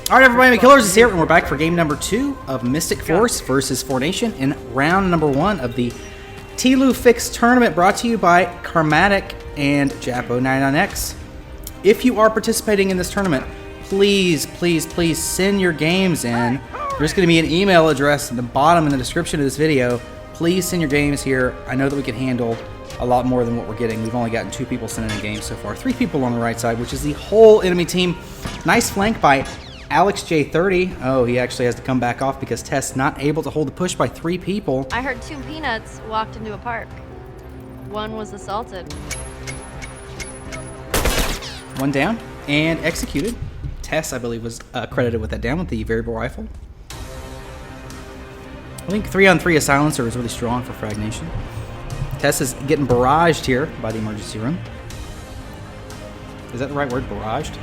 All right, everybody, Killers is here, and we're back for game number 2 of MistiCForcE versus 4Nation in round number 1 of the TLOUFIX tournament, brought to you by Karmatic and Japo99X. If you are participating in this tournament, please send your games in. There's going to be an email address at the bottom in the description of this video. Please send your games here. I know that we can handle a lot more than what we're getting. We've only gotten 2 people sending in games so far. 3 people on the right side, which is the whole enemy team. Nice flank by Alex J30. Oh, he actually has to come back off because Tess not able to hold the push by 3 people. I heard 2 peanuts walked into a park. 1 was assaulted. 1 down and executed. Tess, I believe, was credited with that down with the variable rifle. I think 3-on-3 a silencer is really strong for 4Nation. Tess is getting barraged here by the emergency room. Is that the right word, barraged?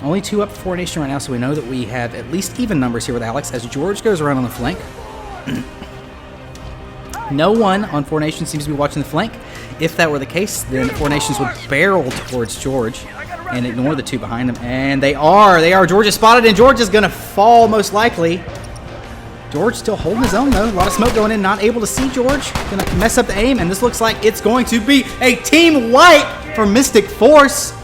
Only 2 up for 4Nation right now, so we know that we have at least even numbers here with Alex as George goes around on the flank. No one on 4Nation seems to be watching the flank. If that were the case, then 4Nations would barrel towards George and ignore the 2 behind him. And they are. George is spotted, and George is going to fall most likely. George still holding his own, though. A lot of smoke going in, not able to see George. Going to mess up the aim, and this looks like it's going to be a team wipe for MistiCForcE.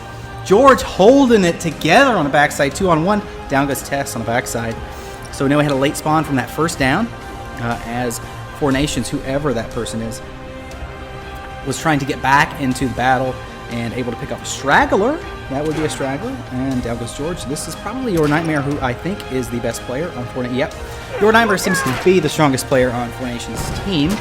George holding it together on the backside, 2-on-1. Down goes Tess on the backside. So we know we had a late spawn from that first down, as 4Nations, whoever that person is, was trying to get back into the battle and able to pick up a straggler. That would be a straggler. And down goes George. This is probably Your Nightmare, who I think is the best player on 4Nation. Yep. Your Nightmare seems to be the strongest player on 4Nation's team.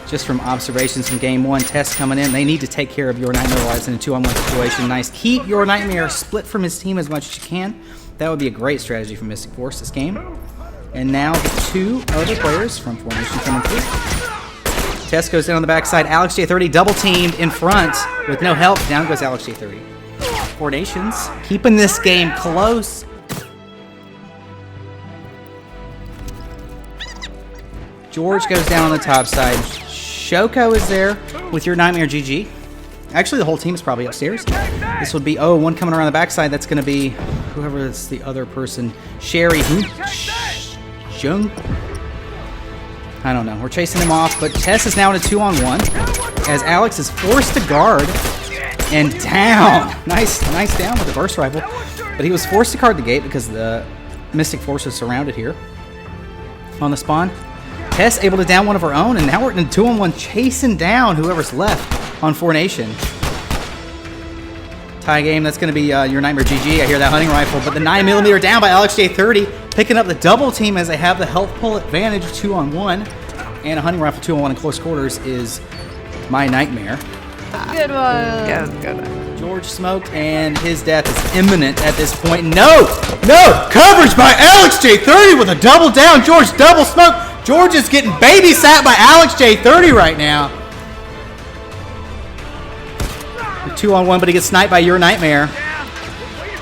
Just from observations from game 1, Tess coming in. They need to take care of Your Nightmare while it's in a 2-on-1 situation. Nice. Keep Your Nightmare split from his team as much as you can. That would be a great strategy for MistiCForcE this game. And now the 2 other players from 4Nation coming through. Tess goes down on the backside. Alex J30 double teamed in front with no help. Down goes Alex J30. 4Nations keeping this game close. George goes down on the top side. Shoko is there with Your Nightmare GG. Actually, the whole team is probably upstairs. This would be, one coming around the backside. That's going to be whoever is the other person. Sherry. Jung? I don't know. We're chasing him off, but Tess is now in a 2-on-1 as Alex is forced to guard and down. Nice down with the burst rifle. But he was forced to guard the gate because the MistiCForcE is surrounded here on the spawn. Tess able to down one of her own, and now we're in a 2-on-1 chasing down whoever's left on 4Nation. Tie game, that's going to be Your Nightmare GG. I hear that hunting rifle, but the 9mm down by Alex J30, picking up the double team as they have the health pull advantage 2-on-1. And a hunting rifle 2-on-1 in close quarters is My Nightmare. Good one. Good. George smoked, and his death is imminent at this point. No! Coverage by Alex J30 with a double down. George double smoke. George is getting babysat by Alex J30 right now. 2-on-1, but he gets sniped by Your Nightmare.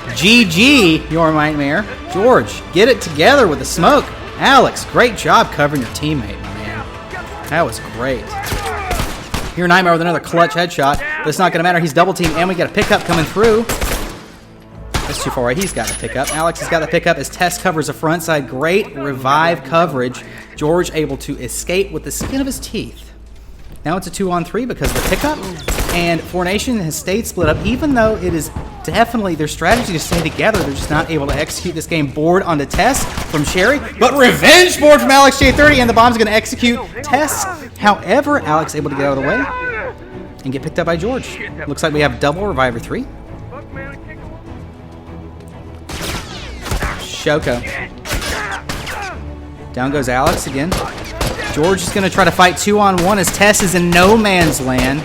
GG, Your Nightmare. George, get it together with the smoke. Alex, great job covering your teammate, my man. That was great. Your Nightmare with another clutch headshot, but it's not going to matter. He's double teamed, and we got a pickup coming through. That's too far away. He's got the pickup. Alex has got the pickup as Tess covers the front side. Great revive coverage. George able to escape with the skin of his teeth. Now it's a 2-on-3 because of the pickup, and 4Nation has stayed split up, even though it is definitely their strategy to stay together. They're just not able to execute this game. Board onto Tess from Sherry, but revenge board from Alex J30, and the bomb's going to execute Tess. However, Alex able to get out of the way and get picked up by George. Looks like we have double Reviver 3. Shoko. Down goes Alex again. George is going to try to fight 2-on-1 as Tess is in no man's land.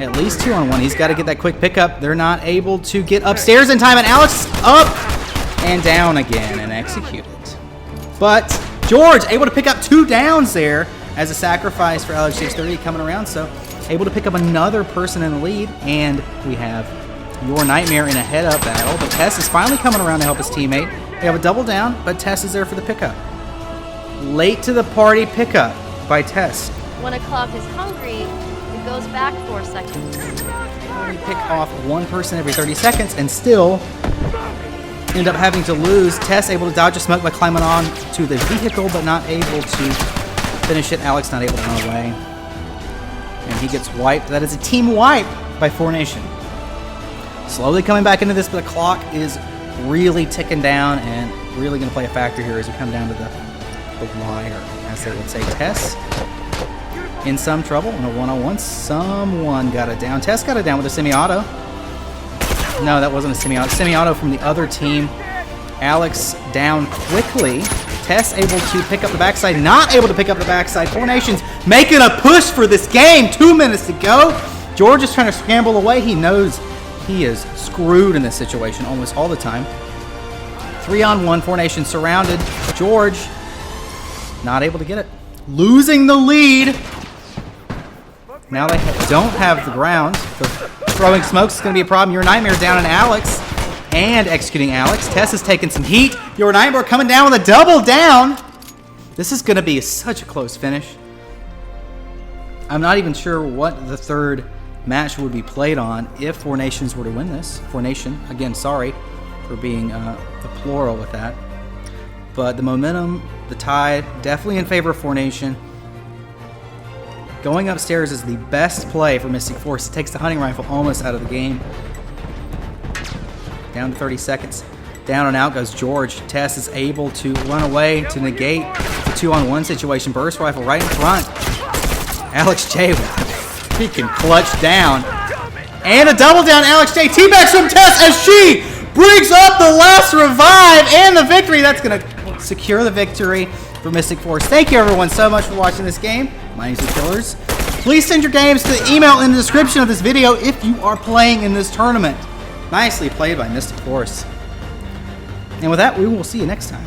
At least 2-on-1. He's got to get that quick pickup. They're not able to get upstairs in time, and Alex up and down again and executed. But George able to pick up 2 downs there as a sacrifice for Alex J30 coming around. So able to pick up another person in the lead, and we have Your Nightmare in a head-up battle. But Tess is finally coming around to help his teammate. They have a double down, but Tess is there for the pickup. Late to the party pickup by Tess. When a clock is hungry, it goes back 4 seconds. We pick off one person every 30 seconds and still end up having to lose. Tess able to dodge a smoke by climbing on to the vehicle, but not able to finish it. Alex not able to run away. And he gets wiped. That is a team wipe by 4Nation. Slowly coming back into this, but the clock is really ticking down and really going to play a factor here as we come down to the wire, as they would say. Tess in some trouble in a one-on-one. Someone got it down. Tess got it down with a semi-auto. No, that wasn't a semi-auto. Semi-auto from the other team. Alex down quickly. Tess able to pick up the backside. Not able to pick up the backside. 4Nation's making a push for this game. 2 minutes to go. George is trying to scramble away. He knows he is screwed in this situation almost all the time. 3-on-1. 4Nation surrounded. George not able to get it. Losing the lead. Now they don't have the ground. Throwing smokes is going to be a problem. Your Nightmare down on Alex and executing Alex. Tess is taking some heat. Your Nightmare coming down with a double down. This is going to be such a close finish. I'm not even sure what the third match would be played on if 4Nations were to win this. 4Nation, again, sorry for being the plural with that. But the momentum, the tide, definitely in favor of 4Nation. Going upstairs is the best play for MistiCForcE. It takes the hunting rifle almost out of the game. Down to 30 seconds. Down and out goes George. Tess is able to run away to negate the 2-on-1 situation. Burst rifle right in front. Alex J, he can clutch down. And a double down. Alex J teabags from Tess as she brings up the last revive and the victory. That's going to secure the victory for MistiCForcE. Thank you everyone so much for watching this game. My name's Killers. Please send your games to the email in the description of this video if you are playing in this tournament. Nicely played by MistiCForcE. And with that, we will see you next time.